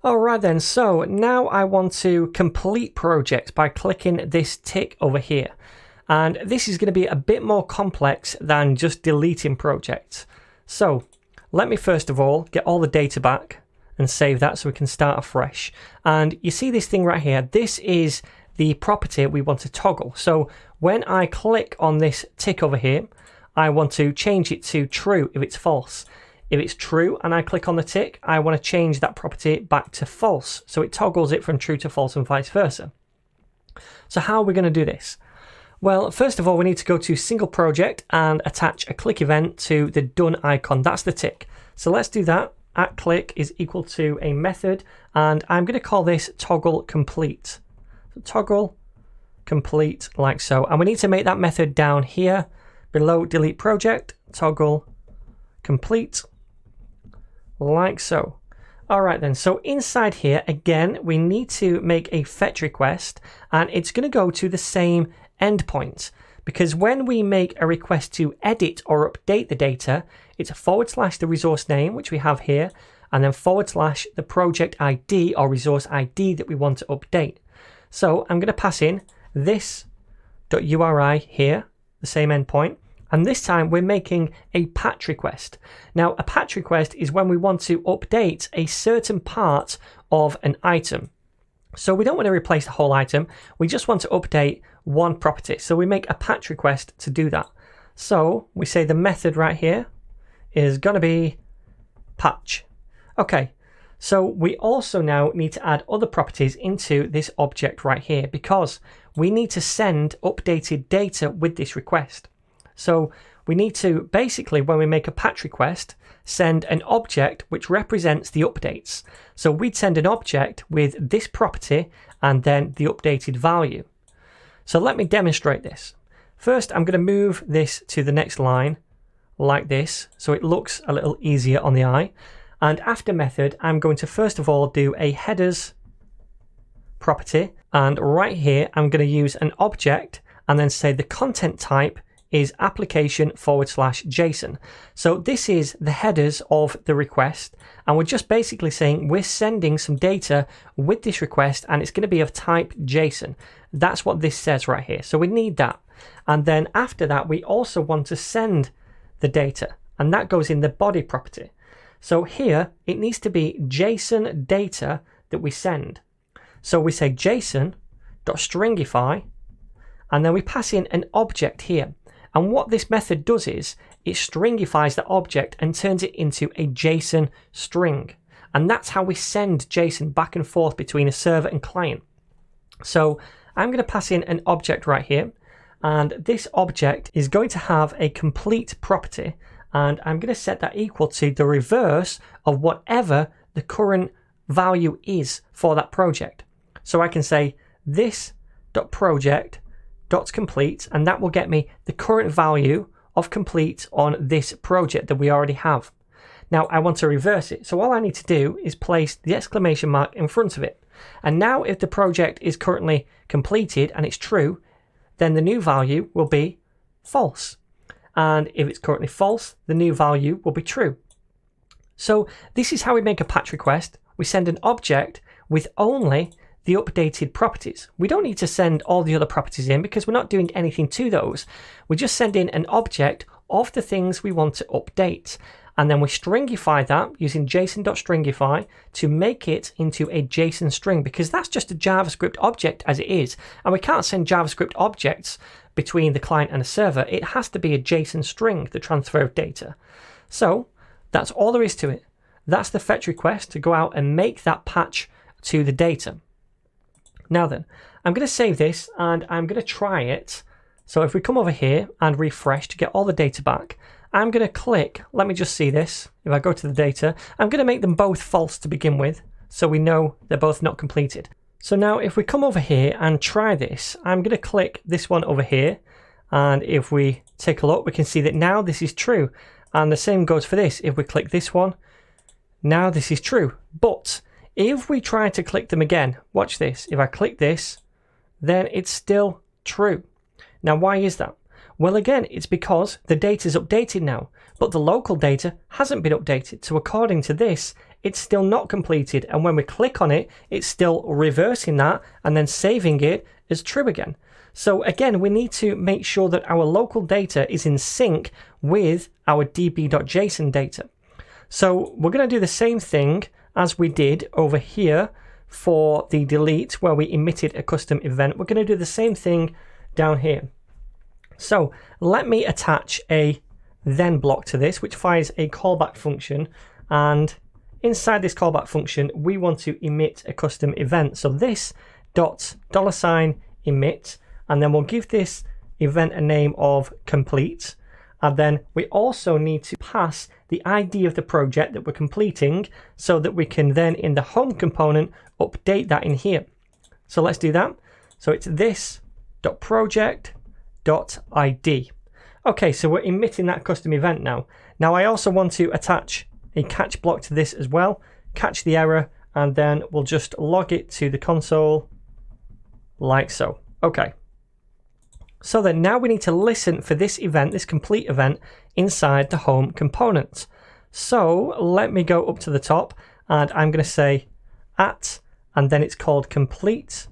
Alright then, so now I want to complete projects by clicking this tick over here. And this is going to be a bit more complex than just deleting projects. So let me first of all get all the data back and save that so we can start afresh. And you see this thing right here, this is the property we want to toggle. So when I click on this tick over here, I want to change it to true if it's false. If it's true and I click on the tick, I want to change that property back to false. So it toggles it from true to false and vice versa. So how are we going to do this? Well, first of all, we need to go to single project and attach a click event to the done icon. That's the tick. So let's do that. At click is equal to a method, and I'm going to call this toggle complete. So toggle complete like so. And we need to make that method down here below delete project, toggle complete like so. Alright then, so inside here, again, we need to make a fetch request, and it's going to go to the same endpoint, because when we make a request to edit or update the data, it's / the resource name, which we have here, and then / the project ID or resource ID that we want to update. So I'm going to pass in this.uri here, the same endpoint, and this time we're making a patch request. Now, a patch request is when we want to update a certain part of an item. So we don't want to replace the whole item, we just want to update one property. So we make a patch request to do that. So we say the method right here is going to be patch. Okay, so we also now need to add other properties into this object right here, because we need to send updated data with this request. So we need to basically, when we make a patch request, send an object which represents the updates. So we'd send an object with this property and then the updated value. So let me demonstrate this. First, I'm going to move this to the next line like this, so it looks a little easier on the eye. And after method, I'm going to first of all do a headers property. And right here, I'm going to use an object and then say the content type is application / JSON. So this is the headers of the request, and we're just basically saying we're sending some data with this request, and it's going to be of type JSON. That's what this says right here. So we need that. And then after that, we also want to send the data, and that goes in the body property. So here it needs to be JSON data that we send. So we say JSON.stringify, and then we pass in an object here. And what this method does is it stringifies the object and turns it into a JSON string. And that's how we send JSON back and forth between a server and client. So I'm going to pass in an object right here. And this object is going to have a complete property. And I'm going to set that equal to the reverse of whatever the current value is for that project. So I can say this.project.complete, and that will get me the current value of complete on this project that we already have. Now I want to reverse it, so all I need to do is place the exclamation mark in front of it. And now if the project is currently completed and it's true, then the new value will be false. And if it's currently false, the new value will be true. So this is how we make a patch request. We send an object with only the updated properties. We don't need to send all the other properties in because we're not doing anything to those. We just send in an object of the things we want to update. And then we stringify that using JSON.stringify to make it into a JSON string, because that's just a JavaScript object as it is. And we can't send JavaScript objects between the client and the server. It has to be a JSON string, the transfer of data. So that's all there is to it. That's the fetch request to go out and make that patch to the data. Now then, I'm going to save this and I'm going to try it. So if we come over here and refresh to get all the data back, I'm going to click, let me just see this. If I go to the data, I'm going to make them both false to begin with, so we know they're both not completed. So now if we come over here and try this, I'm going to click this one over here. And if we take a look, we can see that now this is true. And the same goes for this. If we click this one, now this is true. But if we try to click them again, watch this. If I click this, then it's still true. Now, why is that? Well, again, it's because the data is updated now, but the local data hasn't been updated. So according to this, it's still not completed. And when we click on it, it's still reversing that and then saving it as true again. So again, we need to make sure that our local data is in sync with our db.json data. So we're going to do the same thing as we did over here for the delete, where we emitted a custom event. We're going to do the same thing down here. So let me attach a then block to this, which fires a callback function. And inside this callback function, we want to emit a custom event. So this dot $emit, and then we'll give this event a name of complete. And then we also need to pass the ID of the project that we're completing so that we can then in the home component update that in here. So let's do that. So it's this.project.id. Okay, so we're emitting that custom event now. Now I also want to attach a catch block to this as well, catch the error, and then we'll just log it to the console like so. Okay. So then now we need to listen for this event, this complete event, inside the home component. So let me go up to the top and I'm going to say at, and then it's called complete.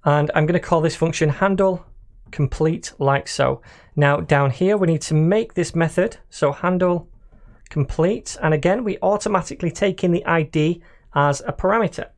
And I'm going to call this function handle complete like so. Now down here we need to make this method, so handle complete, and again we automatically take in the ID as a parameter.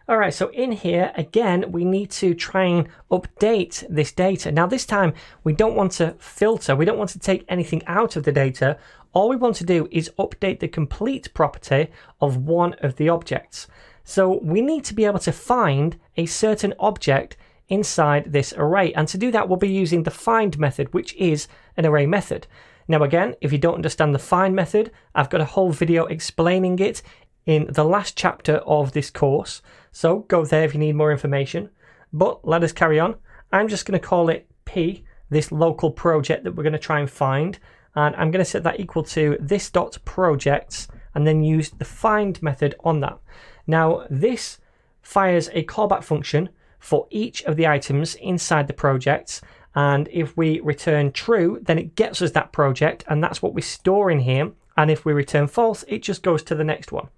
Alright, so in here again we need to try and update this data. Now this time we don't want to filter, we don't want to take anything out of the data. All we want to do is update the complete property of one of the objects. So we need to be able to find a certain object inside this array, and to do that we'll be using the find method, which is an array method. Now again, if you don't understand the find method, I've got a whole video explaining it in the last chapter of this course, so go there if you need more information. But let us carry on. I'm just going to call it P, this local project that we're going to try and find, and I'm going to set that equal to this.projects and then use the find method on that. Now this fires a callback function for each of the items inside the project, and if we return true then it gets us that project, and that's what we store in here, and if we return false it just goes to the next one.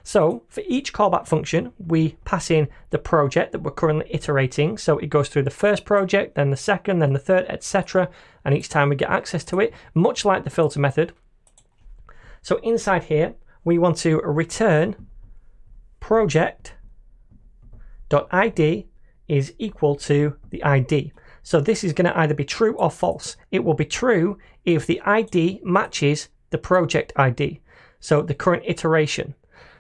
So for each callback function we pass in the project that we're currently iterating, so it goes through the first project, then the second, then the third, etc., and each time we get access to it, much like the filter method. So inside here we want to return project.id is equal to the ID. So this is going to either be true or false. It will be true if the ID matches the project ID, so the current iteration.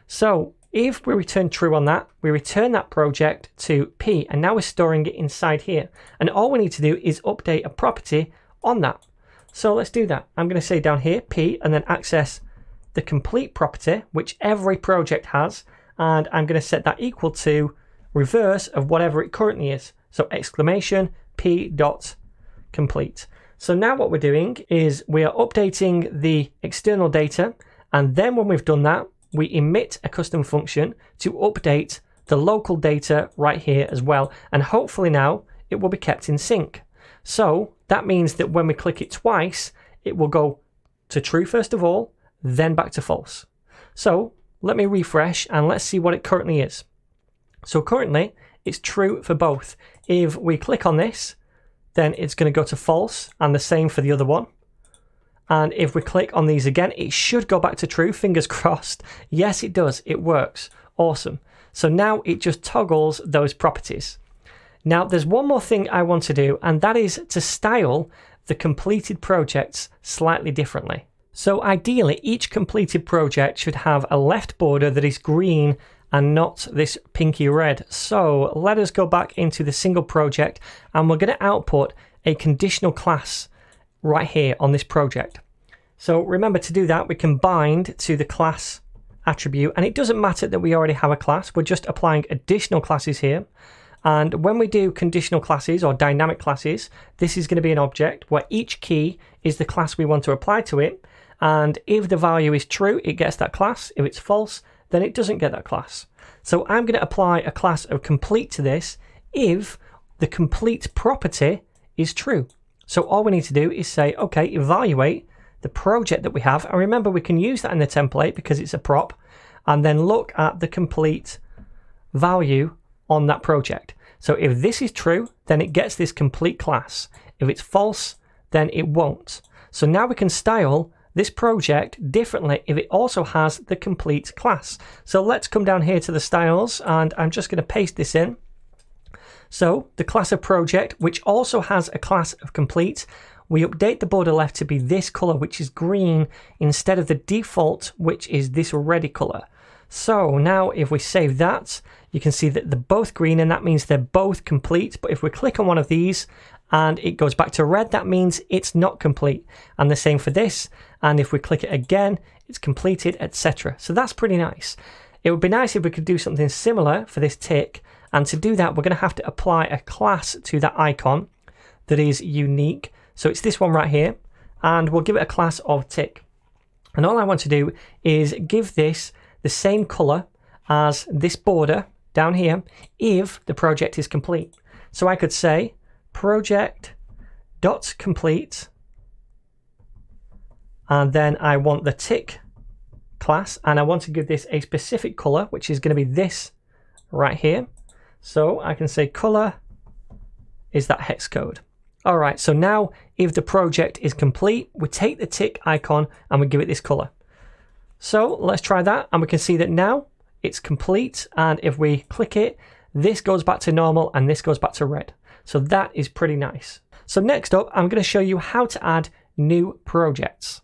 So if we return true on that, we return that project to P, and now we're storing it inside here. And all we need to do is update a property on that. So let's do that. I'm going to say down here P and then access the complete property, which every project has, and I'm going to set that equal to reverse of whatever it currently is. So exclamation P dot complete. So now what we're doing is we are updating the external data, and then when we've done that, we emit a custom function to update the local data right here as well, and hopefully now it will be kept in sync. So that means that when we click it twice, it will go to true first of all, then back to false. So let me refresh and let's see what it currently is. So currently it's true for both. If we click on this, then it's going to go to false, and the same for the other one. And if we click on these again, it should go back to true, fingers crossed. Yes, it does, it works. Awesome. So now it just toggles those properties. Now there's one more thing I want to do, and that is to style the completed projects slightly differently. So ideally, each completed project should have a left border that is green and not this pinky red. So let us go back into the single project, and we're going to output a conditional class right here on this project. So remember, to do that we can bind to the class attribute, and it doesn't matter that we already have a class, we're just applying additional classes here. And when we do conditional classes or dynamic classes, this is going to be an object where each key is the class we want to apply to it, and if the value is true it gets that class, if it's false then it doesn't get that class. So I'm going to apply a class of complete to this if the complete property is true. So all we need to do is say, okay, evaluate the project that we have. And remember, we can use that in the template because it's a prop. and then look at the complete value on that project. So if this is true, then it gets this complete class. If it's false, then it won't. So now we can style this project differently if it also has the complete class. So let's come down here to the styles, and I'm just going to paste this in. So the class of project, which also has a class of complete, we update the border left to be this color, which is green, instead of the default, which is this reddy color. So now if we save that, you can see that they're both green, and that means they're both complete. But if we click on one of these and it goes back to red, that means it's not complete. And the same for this. And if we click it again, it's completed, etc. So that's pretty nice. It would be nice if we could do something similar for this tick. And to do that, we're going to have to apply a class to that icon that is unique. So it's this one right here, and we'll give it a class of tick. And all I want to do is give this the same color as this border down here if the project is complete. So I could say project.complete, and then I want the tick class, and I want to give this a specific color, which is going to be this right here. So I can say color is that hex code. All right, so now if the project is complete, we take the tick icon and we give it this color. So let's try that, and we can see that now it's complete. And if we click it, this goes back to normal and this goes back to red. So that is pretty nice. So next up, I'm going to show you how to add new projects.